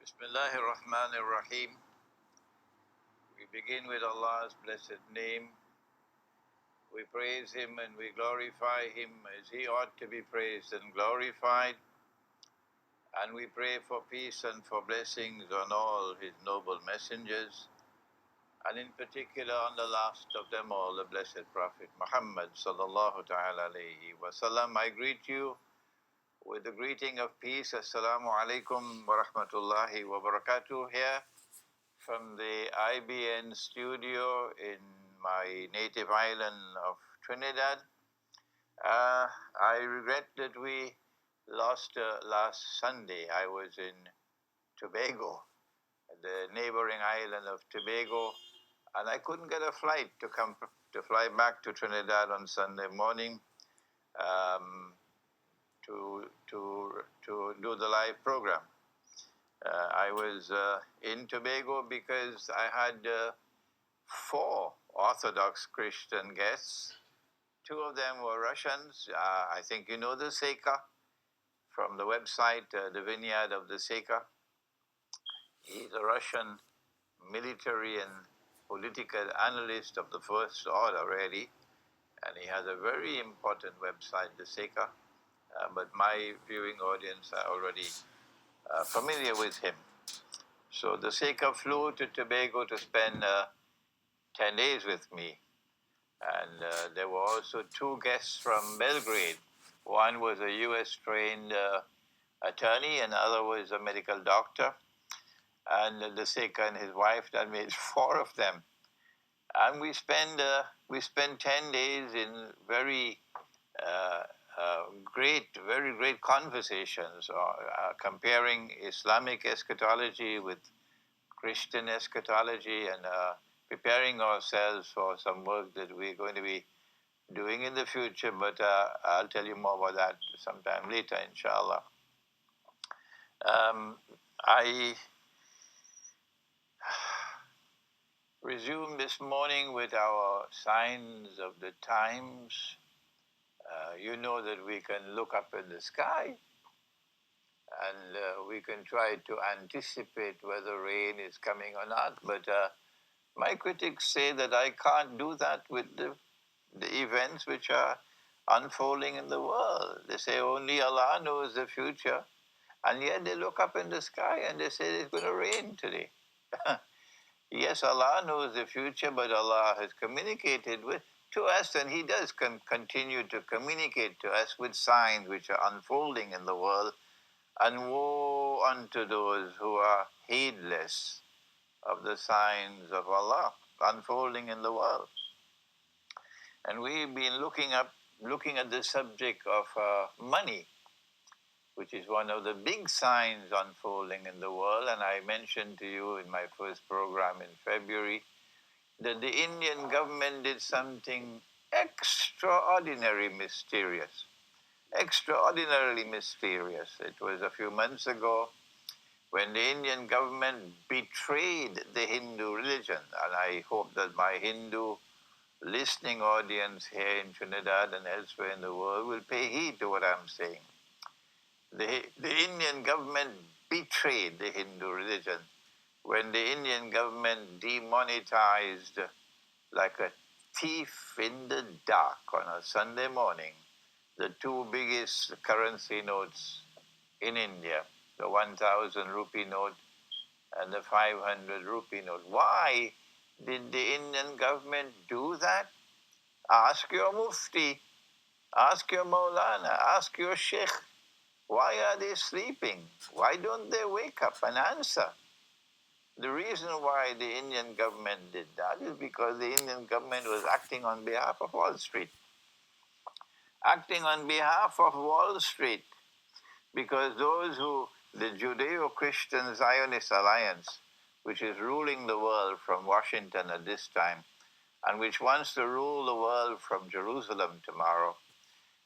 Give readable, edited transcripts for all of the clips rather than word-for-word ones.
Bismillahir Rahmanir Rahim. We begin with Allah's blessed name. We praise Him and we glorify Him as He ought to be praised and glorified. And we pray for peace and for blessings on all His noble messengers, and in particular on the last of them all, the blessed Prophet Muhammad sallallahu ta'ala alayhi wa sallam. I greet you with the greeting of peace. Assalamu alaikum wa rahmatullahi wa barakatuh, here from the IBN studio in my native island of Trinidad. I regret that we lost last Sunday. I was in Tobago, the neighboring island of Tobago, and I couldn't get a flight to fly back to Trinidad on Sunday morning to do the live program. I was in Tobago because I had 4 Orthodox Christian guests. 2 of them were Russians. I think you know the Seika from the website, The Vineyard of the Seika. He's a Russian military and political analyst of the first order, really, and he has a very important website, the Seika. But my viewing audience are already familiar with him. So the Seika flew to Tobago to spend 10 days with me. And there were also 2 guests from Belgrade. One was a US-trained attorney, and the other was a medical doctor. And the Seika and his wife, that made 4 of them. And we spent 10 days in very great conversations, comparing Islamic eschatology with Christian eschatology, and preparing ourselves for some work that we're going to be doing in the future, but I'll tell you more about that sometime later, inshallah. I resumed this morning with our signs of the times. You know that we can look up in the sky and we can try to anticipate whether rain is coming or not, but my critics say that I can't do that with the events which are unfolding in the world. They say only Allah knows the future, and yet they look up in the sky and they say it's going to rain today. Yes, Allah knows the future, but Allah has communicated to us, and He does continue to communicate to us with signs which are unfolding in the world. And woe unto those who are heedless of the signs of Allah unfolding in the world. And we've been looking at the subject of money, which is one of the big signs unfolding in the world. And I mentioned to you in my first program in February that the Indian government did something extraordinarily mysterious. It was a few months ago when the Indian government betrayed the Hindu religion. And I hope that my Hindu listening audience here in Trinidad and elsewhere in the world will pay heed to what I'm saying. The Indian government betrayed the Hindu religion when the Indian government demonetized, like a thief in the dark on a Sunday morning, the 2 biggest currency notes in India, the 1,000 rupee note and the 500 rupee note. Why did the Indian government do that? Ask your Mufti, ask your Maulana, ask your Sheikh. Why are they sleeping? Why don't they wake up and answer? The reason why the Indian government did that is because the Indian government was acting on behalf of Wall Street. Acting on behalf of Wall Street, because the Judeo-Christian Zionist Alliance, which is ruling the world from Washington at this time, and which wants to rule the world from Jerusalem tomorrow,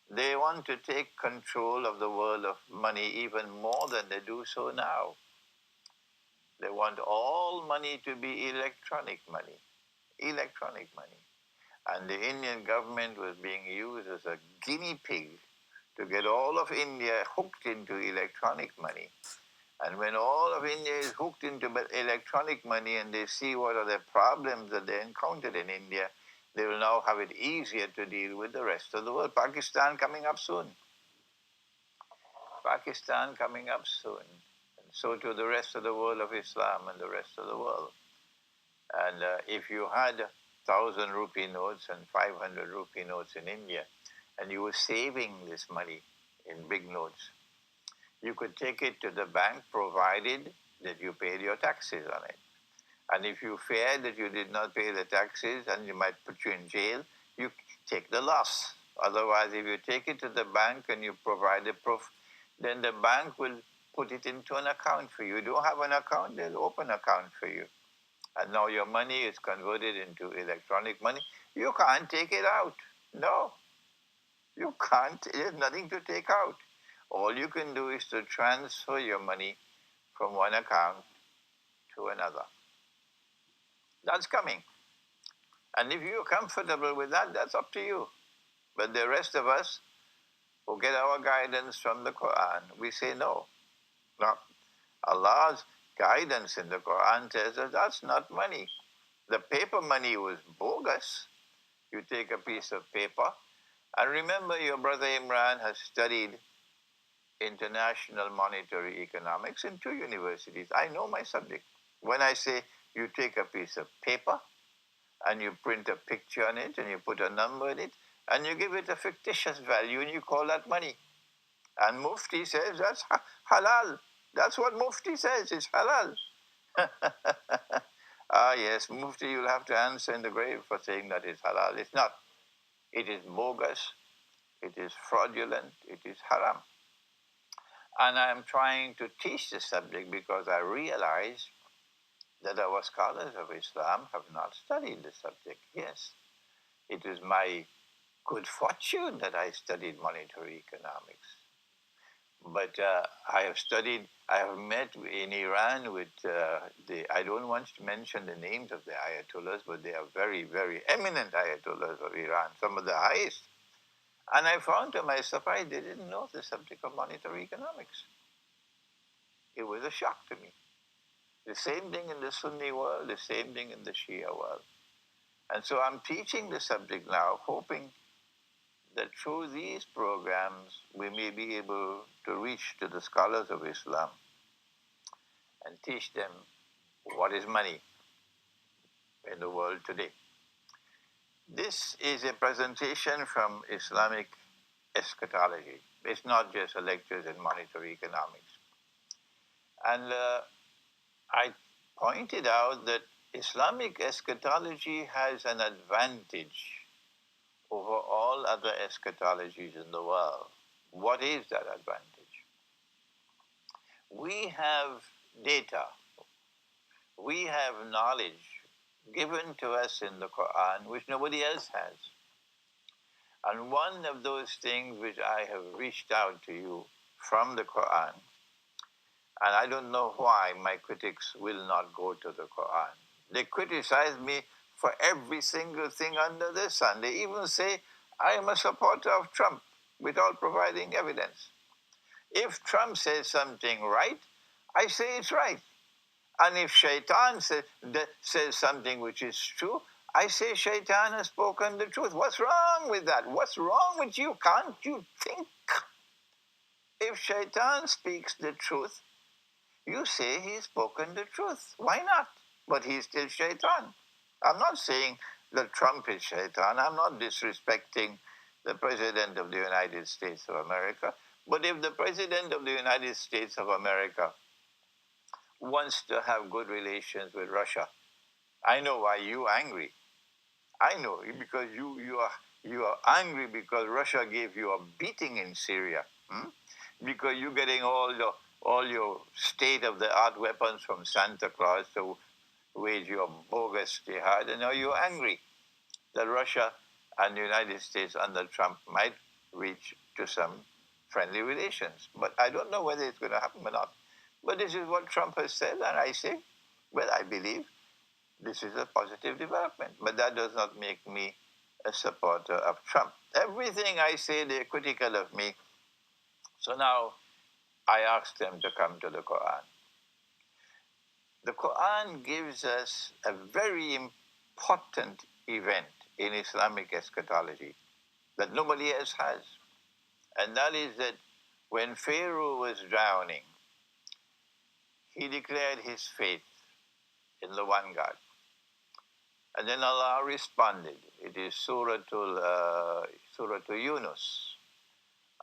they want to take control of the world of money even more than they do so now. They want all money to be electronic money. And the Indian government was being used as a guinea pig to get all of India hooked into electronic money. And when all of India is hooked into electronic money and they see what are the problems that they encountered in India, they will now have it easier to deal with the rest of the world. Pakistan coming up soon. Pakistan coming up soon. And so to the rest of the world of Islam and the rest of the world. And if you had 1,000 rupee notes and 500 rupee notes in India, and you were saving this money in big notes, you could take it to the bank provided that you paid your taxes on it. And if you feared that you did not pay the taxes and you might put you in jail, you take the loss. Otherwise, if you take it to the bank and you provide the proof, then the bank will put it into an account for you. You don't have an account, they'll open an account for you. And now your money is converted into electronic money. You can't take it out. No, you can't. There's nothing to take out. All you can do is to transfer your money from one account to another. That's coming. And if you're comfortable with that, that's up to you. But the rest of us who get our guidance from the Quran, we say no. No. Allah's guidance in the Quran tells us that's not money. The paper money was bogus. You take a piece of paper, and remember your brother Imran has studied international monetary economics in 2 universities. I know my subject. When I say you take a piece of paper and you print a picture on it and you put a number in it and you give it a fictitious value and you call that money. And Mufti says that's halal. That's what Mufti says, it's halal. Ah, yes, Mufti, you'll have to answer in the grave for saying that it's halal. It's not. It is bogus. It is fraudulent. It is haram. And I'm trying to teach the subject because I realize that our scholars of Islam have not studied the subject. Yes, it is my good fortune that I studied monetary economics. But I have met in Iran with I don't want to mention the names of the ayatollahs, but they are very, very eminent ayatollahs of Iran, some of the highest. And I found to my surprise, they didn't know the subject of monetary economics. It was a shock to me. The same thing in the Sunni world, the same thing in the Shia world. And so I'm teaching the subject now, hoping that through these programs we may be able to reach to the scholars of Islam and teach them what is money in the world today. This is a presentation from Islamic eschatology. It's not just a lectures in monetary economics. And I pointed out that Islamic eschatology has an advantage over all other eschatologies in the world. What is that advantage? We have data, we have knowledge given to us in the Quran which nobody else has. And one of those things which I have reached out to you from the Quran, and I don't know why my critics will not go to the Quran. They criticize me for every single thing under the sun. They even say I am a supporter of Trump without providing evidence. If Trump says something right, I say it's right. And if Shaitan says something which is true, I say Shaitan has spoken the truth. What's wrong with that? What's wrong with you? Can't you think? If Shaitan speaks the truth, you say he's spoken the truth. Why not? But he's still Shaitan. I'm not saying that Trump is Shaitan. I'm not disrespecting the President of the United States of America. But if the President of the United States of America wants to have good relations with Russia, I know why you're angry. I know, because you are angry because Russia gave you a beating in Syria. Because you're getting all your state-of-the-art weapons from Santa Claus to wage your bogus jihad, and now you're angry that Russia and the United States under Trump might reach to some friendly relations. But I don't know whether it's going to happen or not. But this is what Trump has said, and I say, well, I believe this is a positive development. But that does not make me a supporter of Trump. Everything I say, they're critical of me. So now, I asked them to come to the Quran. The Quran gives us a very important event in Islamic eschatology that nobody else has. And that is that when Pharaoh was drowning, he declared his faith in the one God. And then Allah responded. It is Surah Yunus.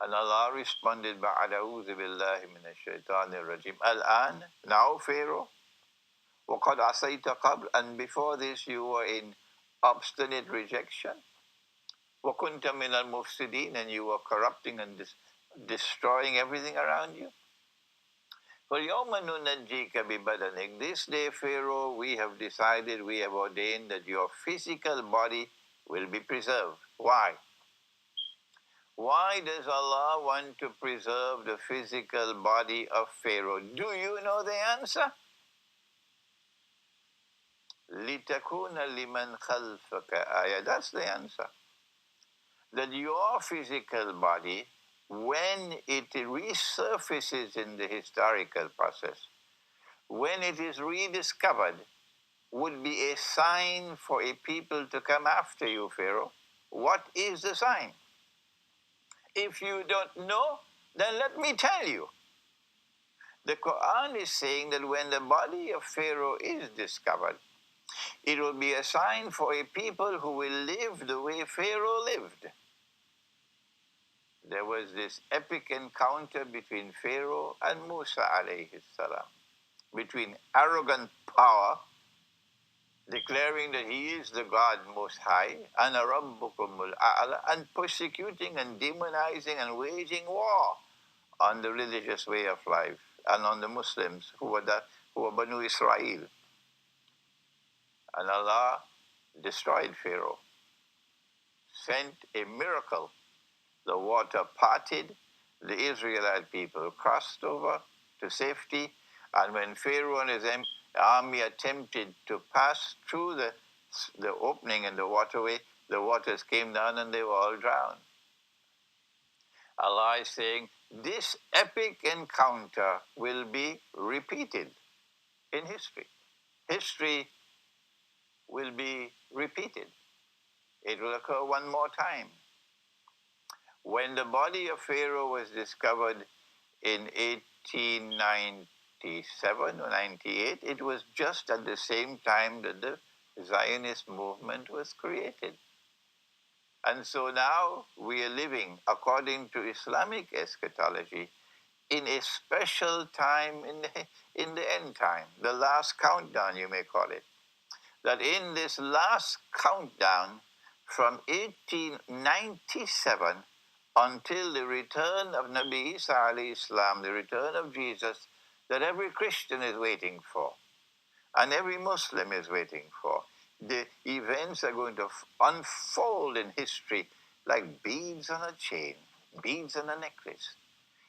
And Allah responded, بَعَدَعُوذِ بِاللَّهِ مِنَ الشَّيْطَانِ الرَّجِيمِ Al-an, now Pharaoh, وَقَدْ عَصَيْتَ قَبْلِ, and before this you were in obstinate rejection. وَكُنْتَ مِنَ الْمُفْسِدِينَ, and you were corrupting and destroying everything around you. فَالْيَوْمَ نُنَجِّيكَ بِبَدَنِكَ, this day, Pharaoh, we have decided, we have ordained that your physical body will be preserved. Why? Why does Allah want to preserve the physical body of Pharaoh? Do you know the answer? لِتَكُونَ لِمَنْ خَلْفَكَ آيَةً. That's the answer. That your physical body, when it resurfaces in the historical process, when it is rediscovered, would be a sign for a people to come after you, Pharaoh. What is the sign? If you don't know, then let me tell you. The Quran is saying that when the body of Pharaoh is discovered, it will be a sign for a people who will live the way Pharaoh lived. There was this epic encounter between Pharaoh and Musa alayhi salam, between arrogant power, declaring that he is the God Most High, and Rabbukumul A'la, and persecuting and demonizing and waging war on the religious way of life and on the Muslims who were Banu Israel. And Allah destroyed Pharaoh, sent a miracle. The water parted, the Israelite people crossed over to safety, and when Pharaoh and his army attempted to pass through the opening in the waterway, the waters came down and they were all drowned. Allah is saying, this epic encounter will be repeated in history. History will be repeated. It will occur one more time. When the body of Pharaoh was discovered in 1897 or 98, it was just at the same time that the Zionist movement was created. And so now we are living, according to Islamic eschatology, in a special time in the end time, the last countdown, you may call it. That in this last countdown, from 1897 until the return of Nabi Isa alayhi salam, the return of Jesus, that every Christian is waiting for, and every Muslim is waiting for. The events are going to unfold in history like beads on a chain, beads on a necklace.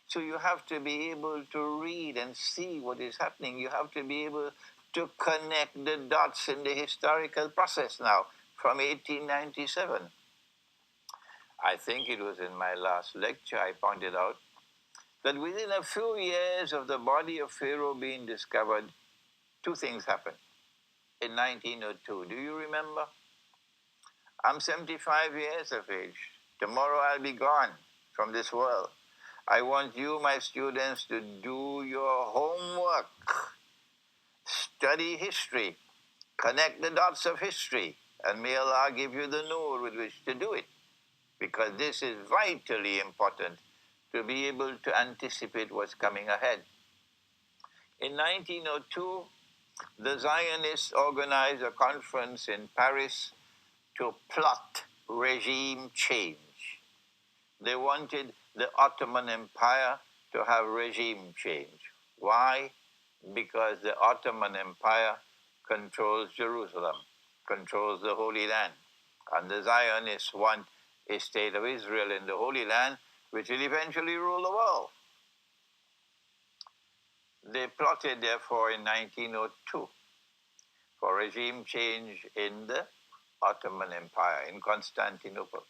So you have to be able to read and see what is happening. You have to be able to connect the dots in the historical process now from 1897. I think it was in my last lecture I pointed out that within a few years of the body of Pharaoh being discovered, two things happened. In 1902, do you remember? I'm 75 years of age. Tomorrow I'll be gone from this world. I want you, my students, to do your homework. Study history. Connect the dots of history. And may Allah give you the nur with which to do it. Because this is vitally important to be able to anticipate what's coming ahead. In 1902, the Zionists organized a conference in Paris to plot regime change. They wanted the Ottoman Empire to have regime change. Why? Because the Ottoman Empire controls Jerusalem, controls the Holy Land. And the Zionists want a state of Israel in the Holy Land, which will eventually rule the world. They plotted, therefore, in 1902 for regime change in the Ottoman Empire, in Constantinople.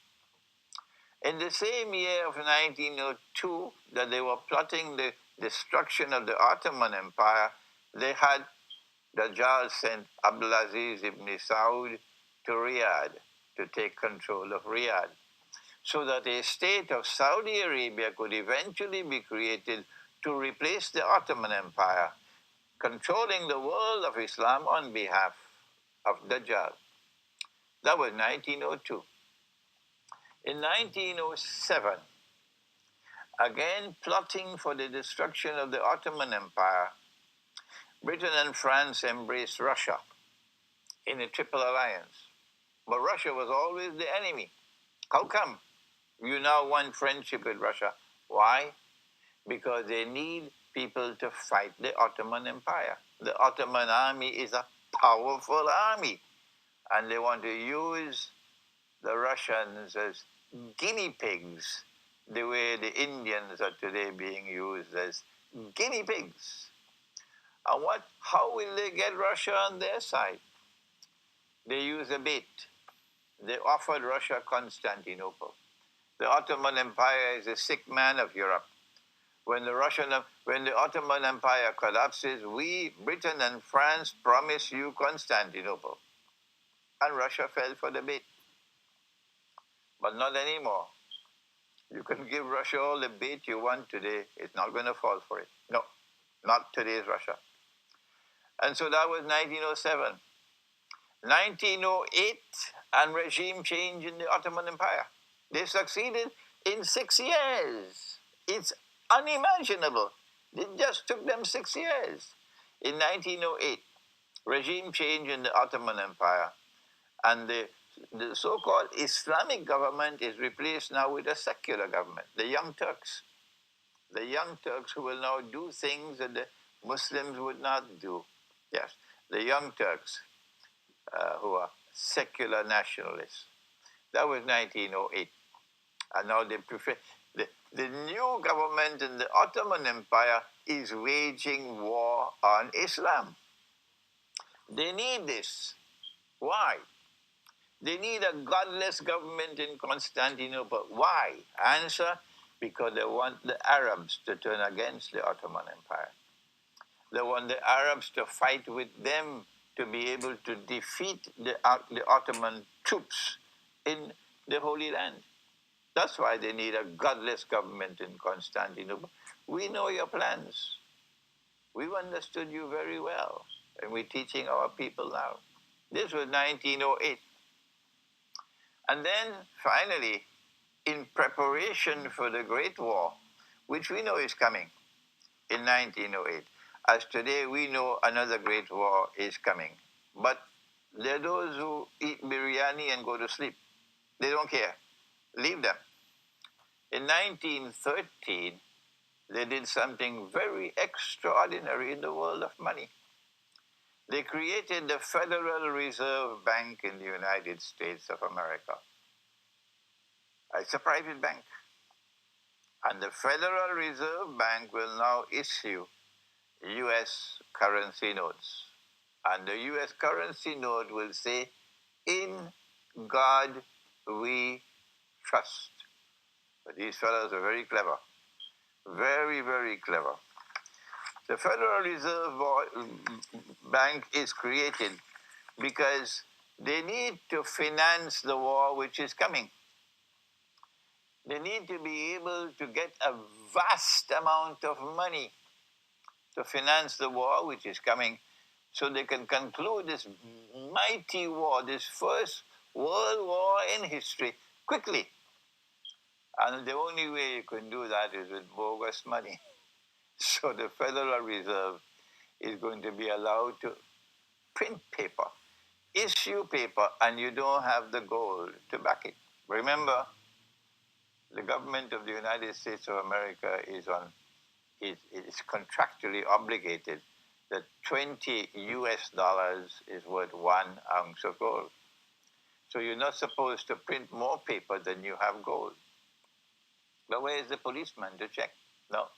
In the same year of 1902 that they were plotting the destruction of the Ottoman Empire, they had Dajjal sent Abdulaziz ibn Saud to Riyadh to take control of Riyadh, so that a state of Saudi Arabia could eventually be created to replace the Ottoman Empire, controlling the world of Islam on behalf of Dajjal. That was 1902. In 1907, again plotting for the destruction of the Ottoman Empire, Britain and France embraced Russia in a triple alliance. But Russia was always the enemy. How come you now want friendship with Russia? Why? Because they need people to fight the Ottoman Empire. The Ottoman army is a powerful army, and they want to use the Russians as guinea pigs, the way the Indians are today being used as guinea pigs. And how will they get Russia on their side? They use a bait. They offered Russia Constantinople. The Ottoman Empire is a sick man of Europe. When the Ottoman Empire collapses, we, Britain and France, promise you Constantinople. And Russia fell for the bait. But not anymore. You can give Russia all the bait you want today. It's not going to fall for it. No, not today's Russia. And so that was 1907. 1908, and regime change in the Ottoman Empire. They succeeded in 6 years. It's unimaginable. It just took them 6 years. In 1908, regime change in the Ottoman Empire, and the so-called Islamic government is replaced now with a secular government, the Young Turks. The Young Turks who will now do things that the Muslims would not do. Yes, the Young Turks who are secular nationalists. That was 1908. And now they prefer, the new government in the Ottoman Empire is waging war on Islam. They need this. Why? They need a godless government in Constantinople. Why? Answer, because they want the Arabs to turn against the Ottoman Empire. They want the Arabs to fight with them to be able to defeat the Ottoman troops in the Holy Land. That's why they need a godless government in Constantinople. We know your plans. We've understood you very well, and we're teaching our people now. This was 1908. And then, finally, in preparation for the Great War, which we know is coming in 1908, as today we know another great war is coming. But there are those who eat biryani and go to sleep. They don't care. Leave them. In 1913, they did something very extraordinary in the world of money. They created the Federal Reserve Bank in the United States of America. It's a private bank. And the Federal Reserve Bank will now issue U.S. currency notes. And the U.S. currency note will say, "In God we trust." But these fellows are very clever. Very, very clever. The Federal Reserve Bank is created because they need to finance the war which is coming. They need to be able to get a vast amount of money to finance the war which is coming, so they can conclude this mighty war, this first world war in history, quickly. And the only way you can do that is with bogus money. So the Federal Reserve is going to be allowed to print paper, issue paper, and you don't have the gold to back it. Remember, the government of the United States of America is contractually obligated that 20 US dollars is worth 1 ounce of gold. So you're not supposed to print more paper than you have gold. But where is the policeman to check? No.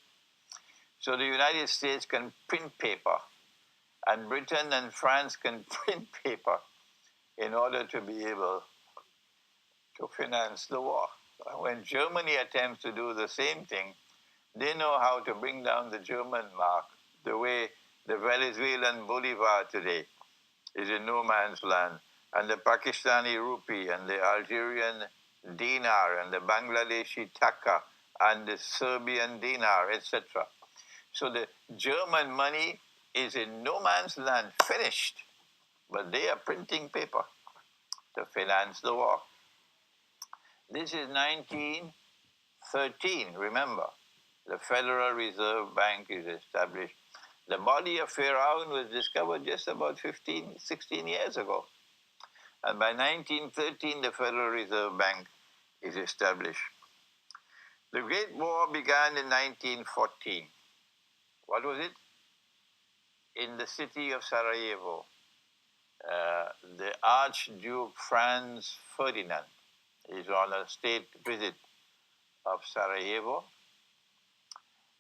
So the United States can print paper, and Britain and France can print paper in order to be able to finance the war. When Germany attempts to do the same thing, They know how to bring down the German mark, the way the Venezuelan bolivar today is in no man's land, and the Pakistani rupee, and the Algerian dinar, and the Bangladeshi taka, and the Serbian dinar, etc. So the German money is in no man's land, finished, but they are printing paper to finance the war. This is 1913, remember. The Federal Reserve Bank is established. The body of Firaun was discovered just about 15, 16 years ago. And by 1913, the Federal Reserve Bank is established. The Great War began in 1914. What was it? In the city of Sarajevo, the Archduke Franz Ferdinand is on a state visit of Sarajevo,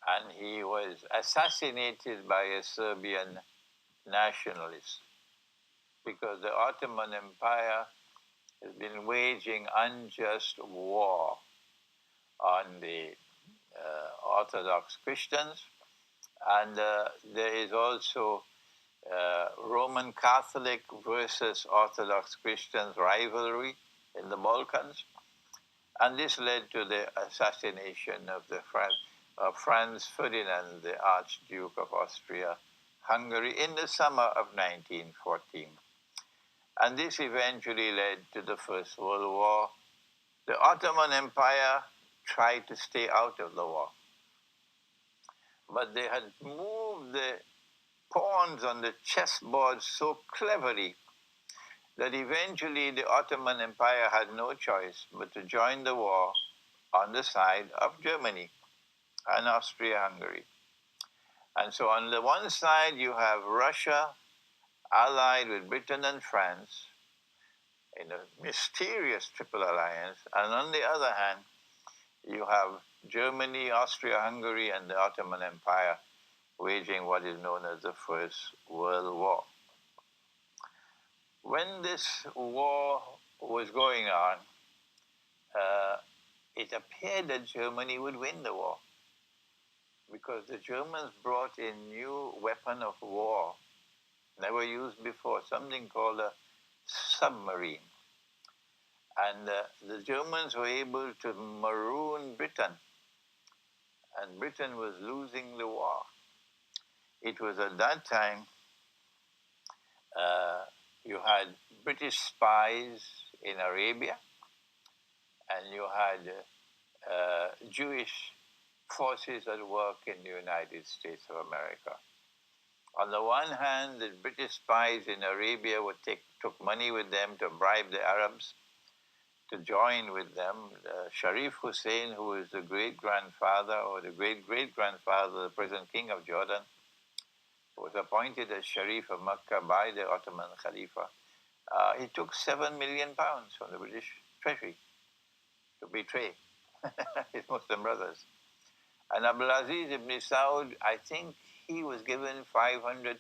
and he was assassinated by a Serbian nationalist because the Ottoman Empire has been waging unjust war on the Orthodox Christians, and there is also Roman Catholic versus Orthodox Christians rivalry in the Balkans, and this led to the assassination of Franz Ferdinand, the Archduke of Austria-Hungary, in the summer of 1914. And this eventually led to the First World War. The Ottoman Empire tried to stay out of the war, but they had moved the pawns on the chessboard so cleverly that eventually the Ottoman Empire had no choice but to join the war on the side of Germany and Austria-Hungary. And so on the one side, you have Russia allied with Britain and France in a mysterious triple alliance, and on the other hand, you have Germany, Austria-Hungary, and the Ottoman Empire waging what is known as the First World War. When this war was going on, it appeared that Germany would win the war because the Germans brought a new weapon of war, never used before, something called a submarine. And the Germans were able to maroon Britain, and Britain was losing the war. It was at that time you had British spies in Arabia, and you had Jewish forces at work in the United States of America. On the one hand, the British spies in Arabia took money with them to bribe the Arabs to join with them. Sharif Hussein, who is the great-grandfather or the great-great-grandfather of the present king of Jordan, was appointed as Sharif of Mecca by the Ottoman Khalifa. He took £7 million from the British treasury to betray his Muslim brothers. And Abdulaziz ibn Saud, I think he was given £500,000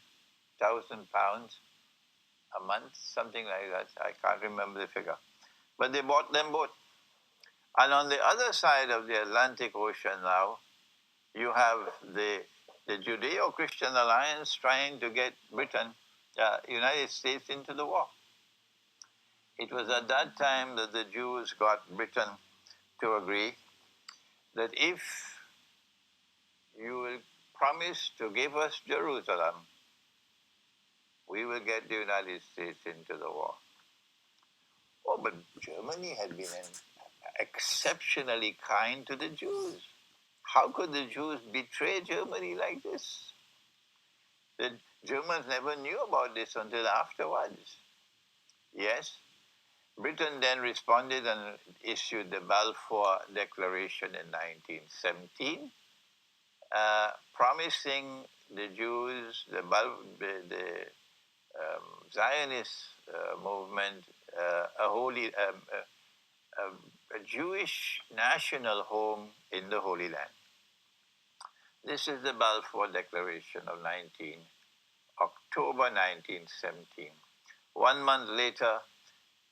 a month, something like that. I can't remember the figure. But they bought them both. And on the other side of the Atlantic Ocean now, you have the Judeo-Christian alliance trying to get United States into the war. It was at that time that the Jews got Britain to agree that if you will promise to give us Jerusalem, we will get the United States into the war. Oh, but Germany had been exceptionally kind to the Jews. How could the Jews betray Germany like this? The Germans never knew about this until afterwards. Yes, Britain then responded and issued the Balfour Declaration in 1917, promising the Jews, the Zionist movement, a Jewish national home in the Holy Land. This is the Balfour Declaration of October 1917. 1 month later,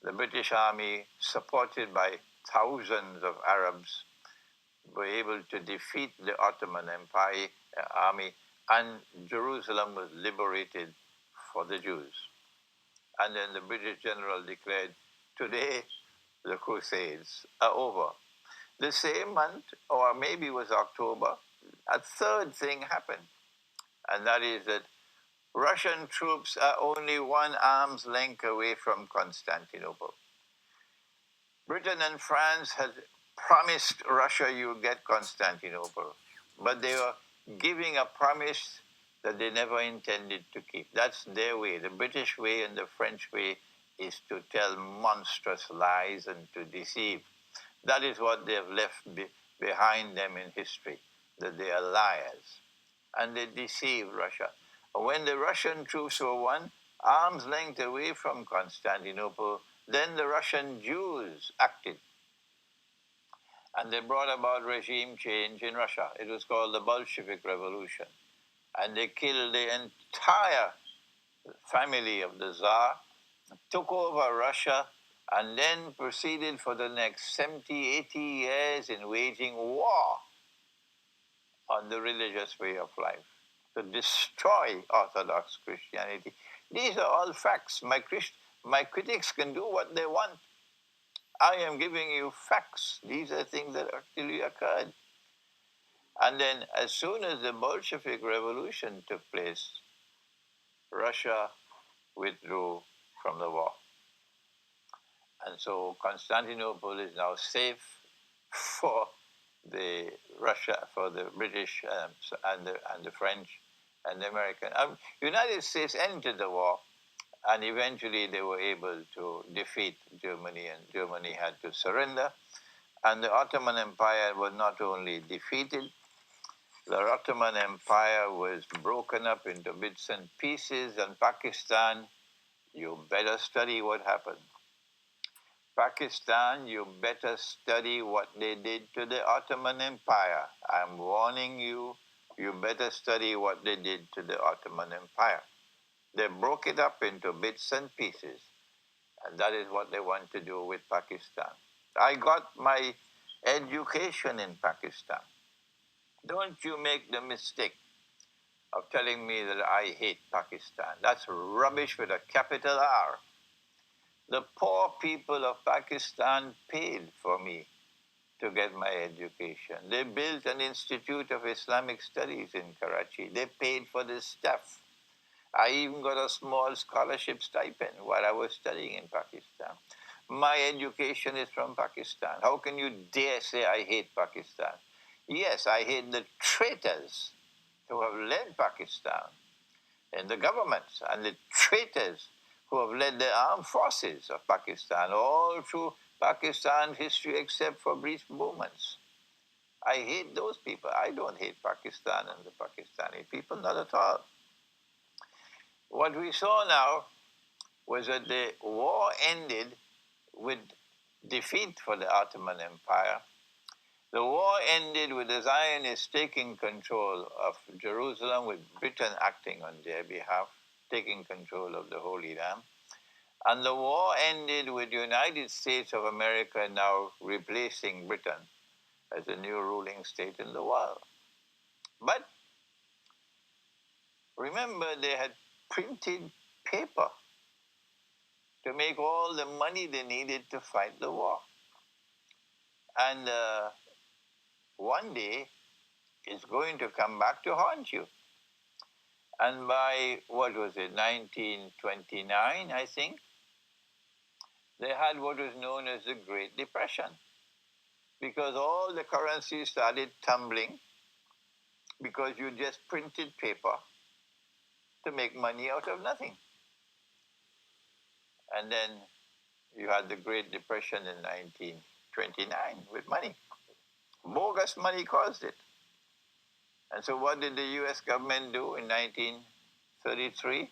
the British Army, supported by thousands of Arabs, were able to defeat the Ottoman Empire army, and Jerusalem was liberated for the Jews. And then the British general declared, today the Crusades are over. The same month, or maybe it was October, a third thing happened, and that is that Russian troops are only one arm's length away from Constantinople. Britain and France had promised Russia you get Constantinople, but they were giving a promise that they never intended to keep. That's their way. The British way and the French way is to tell monstrous lies and to deceive. That is what they have left behind them in history, that they are liars. And they deceived Russia. When the Russian troops were one arm's length away from Constantinople, then the Russian Jews acted. And they brought about regime change in Russia. It was called the Bolshevik Revolution. And they killed the entire family of the Tsar, took over Russia, and then proceeded for the next 70, 80 years in waging war on the religious way of life to destroy Orthodox Christianity. These are all facts. My critics can do what they want. I am giving you facts. These are things that actually occurred. And then, as soon as the Bolshevik Revolution took place, Russia withdrew from the war. And so Constantinople is now safe for the British and the French and the American. United States entered the war, and eventually they were able to defeat Germany, and Germany had to surrender. And the Ottoman Empire was not only defeated, the Ottoman Empire was broken up into bits and pieces, and Pakistan, you better study what happened. Pakistan, you better study what they did to the Ottoman Empire. I'm warning you, you better study what they did to the Ottoman Empire. They broke it up into bits and pieces, and that is what they want to do with Pakistan. I got my education in Pakistan. Don't you make the mistake of telling me that I hate Pakistan. That's rubbish with a capital R. The poor people of Pakistan paid for me to get my education. They built an Institute of Islamic Studies in Karachi. They paid for the staff. I even got a small scholarship stipend while I was studying in Pakistan. My education is from Pakistan. How can you dare say I hate Pakistan? Yes, I hate the traitors who have led Pakistan and the governments and the traitors who have led the armed forces of Pakistan all through Pakistan's history except for brief moments. I hate those people. I don't hate Pakistan and the Pakistani people, not at all. What we saw now was that the war ended with defeat for the Ottoman Empire. The war ended with the Zionists taking control of Jerusalem, with Britain acting on their behalf, taking control of the Holy Land. And the war ended with the United States of America now replacing Britain as the new ruling state in the world. But remember, they had printed paper to make all the money they needed to fight the war. And one day, it's going to come back to haunt you. And by, what was it, 1929, I think, they had what was known as the Great Depression, because all the currencies started tumbling because you just printed paper to make money out of nothing. And then you had the Great Depression in 1929 with money. Bogus money caused it. And so what did the US government do in 1933?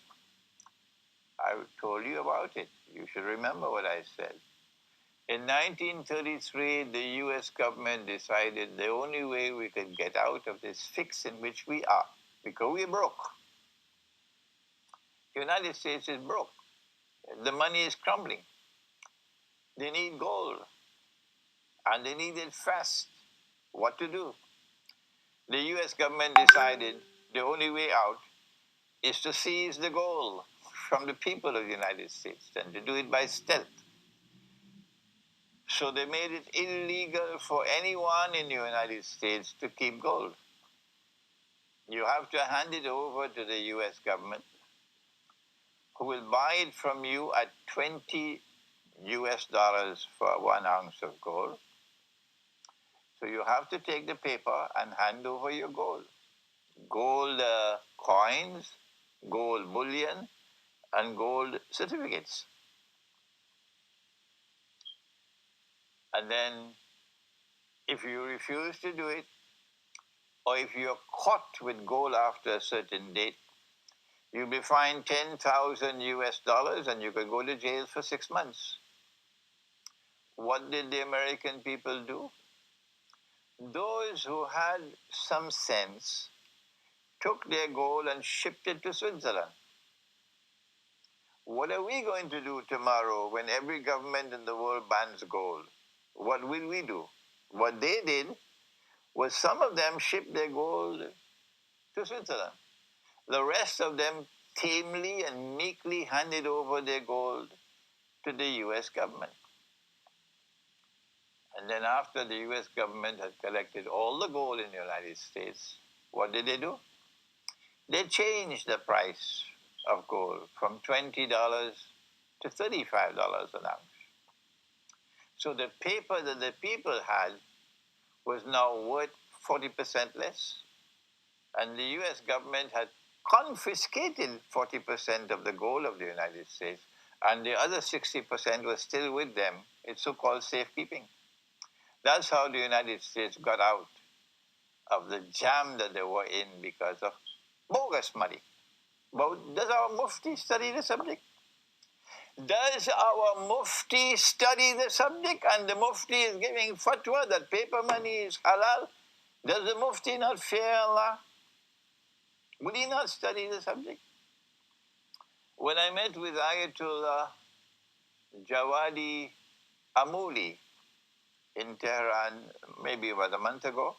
I told you about it. You should remember what I said. In 1933, the US government decided the only way we could get out of this fix in which we are, because we're broke. The United States is broke. The money is crumbling. They need gold, and they need it fast. what to do. The US government decided the only way out is to seize the gold from the people of the United States and to do it by stealth. So they made it illegal for anyone in the United States to keep gold. You have to hand it over to the US government, who will buy it from you at 20 US dollars for 1 ounce of gold. So you have to take the paper and hand over your gold. Gold coins, gold bullion, and gold certificates. And then if you refuse to do it, or if you're caught with gold after a certain date, you'll be fined 10,000 US dollars and you could go to jail for 6 months. What did the American people do? Those who had some sense took their gold and shipped it to Switzerland. What are we going to do tomorrow when every government in the world bans gold? What will we do? What they did was some of them shipped their gold to Switzerland. The rest of them tamely and meekly handed over their gold to the US government. And then after the US government had collected all the gold in the United States, what did they do? They changed the price of gold from $20 to $35 an ounce. So the paper that the people had was now worth 40% less. And the US government had confiscated 40% of the gold of the United States, and the other 60% was still with them. It's so-called safekeeping. That's how the United States got out of the jam that they were in because of bogus money. But does our Mufti study the subject? Does our Mufti study the subject? And the Mufti is giving fatwa that paper money is halal. Does the Mufti not fear Allah? Would he not study the subject? When I met with Ayatollah Jawadi Amuli in Tehran, maybe about a month ago,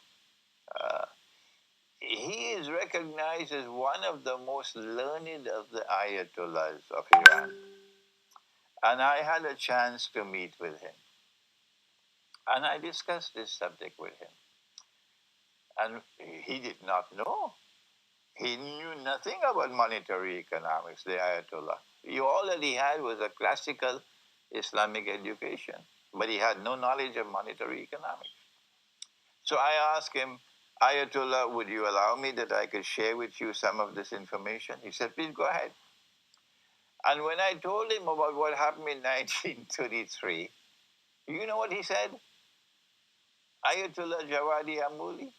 uh, he is recognized as one of the most learned of the Ayatollahs of Iran. And I had a chance to meet with him. And I discussed this subject with him. And he did not know. He knew nothing about monetary economics, the Ayatollah. All that he had was a classical Islamic education, but he had no knowledge of monetary economics. So I asked him, Ayatollah, would you allow me that I could share with you some of this information? He said, please go ahead. And when I told him about what happened in 1933, you know what he said? Ayatollah Jawadi Amuli,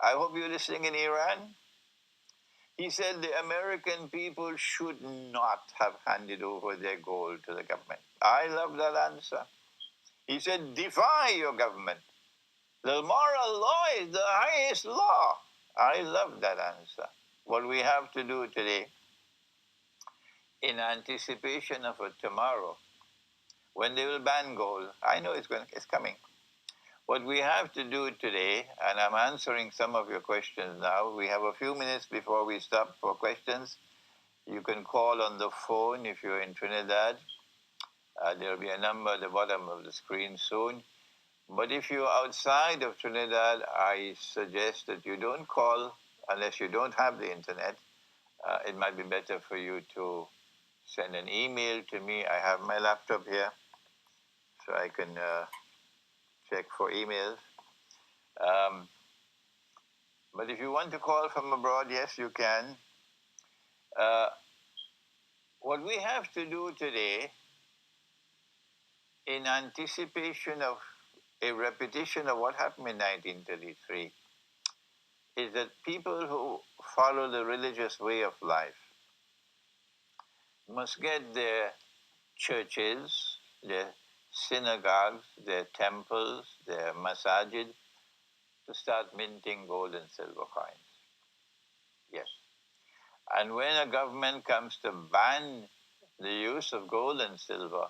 I hope you're listening in Iran. He said the American people should not have handed over their gold to the government. I love that answer. He said, defy your government. The moral law is the highest law. I love that answer. What we have to do today, in anticipation of a tomorrow, when they will ban gold, I know it's coming. What we have to do today, and I'm answering some of your questions now, we have a few minutes before we stop for questions. You can call on the phone if you're in Trinidad. There'll be a number at the bottom of the screen soon. But if you're outside of Trinidad, I suggest that you don't call unless you don't have the internet. It might be better for you to send an email to me. I have my laptop here, so I can check for emails. But if you want to call from abroad, yes, you can. What we have to do today, in anticipation of a repetition of what happened in 1933, is that people who follow the religious way of life must get their churches, their synagogues, their temples, their masajid to start minting gold and silver coins. Yes. And when a government comes to ban the use of gold and silver,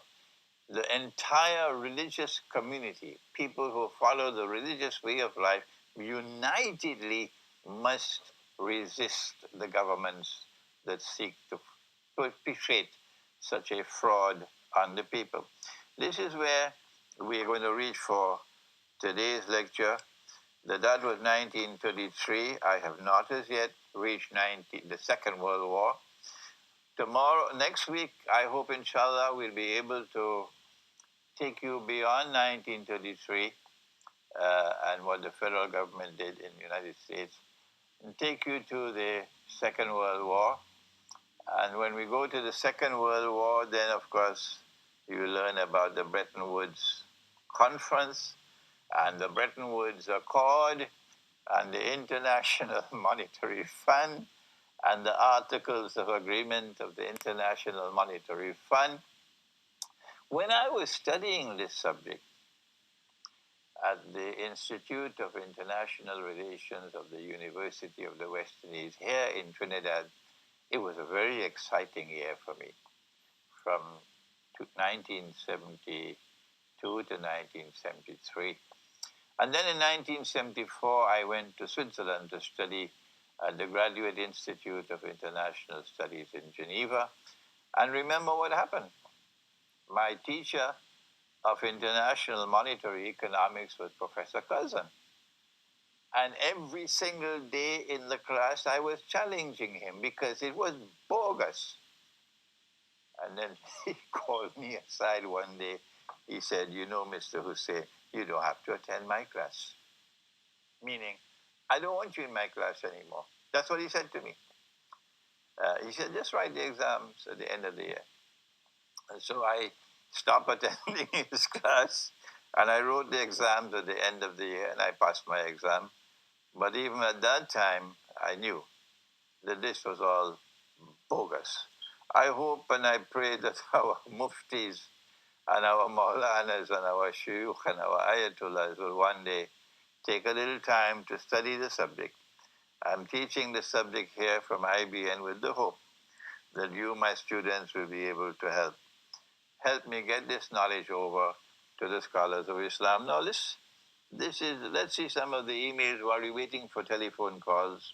the entire religious community, people who follow the religious way of life, unitedly must resist the governments that seek to perpetrate such a fraud on the people. This is where we are going to reach for today's lecture. That was 1933. I have not as yet reached the Second World War. Next week, I hope, inshallah, we'll be able to take you beyond 1933 and what the federal government did in the United States, and take you to the Second World War. And when we go to the Second World War, then of course you learn about the Bretton Woods Conference and the Bretton Woods Accord and the International Monetary Fund and the Articles of Agreement of the International Monetary Fund. When I was studying this subject at the Institute of International Relations of the University of the West Indies here in Trinidad, it was a very exciting year for me, from 1972 to 1973. And then in 1974, I went to Switzerland to study at the Graduate Institute of International Studies in Geneva. And remember what happened. My teacher of international monetary economics was Professor Cousin. And every single day in the class, I was challenging him because it was bogus. And then he called me aside one day. He said, "You know, Mr. Hussein, you don't have to attend my class." Meaning, I don't want you in my class anymore. That's what he said to me. He said, "Just write the exams at the end of the year." And so I stopped attending his class and I wrote the exams at the end of the year and I passed my exam. But even at that time, I knew that this was all bogus. I hope and I pray that our muftis and our maulanas and our shuyukh and our ayatollahs will one day take a little time to study the subject. I'm teaching the subject here from IBN with the hope that you, my students, will be able to help me get this knowledge over to the scholars of Islam. Now, let's see some of the emails while we're waiting for telephone calls.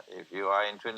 If you are interested.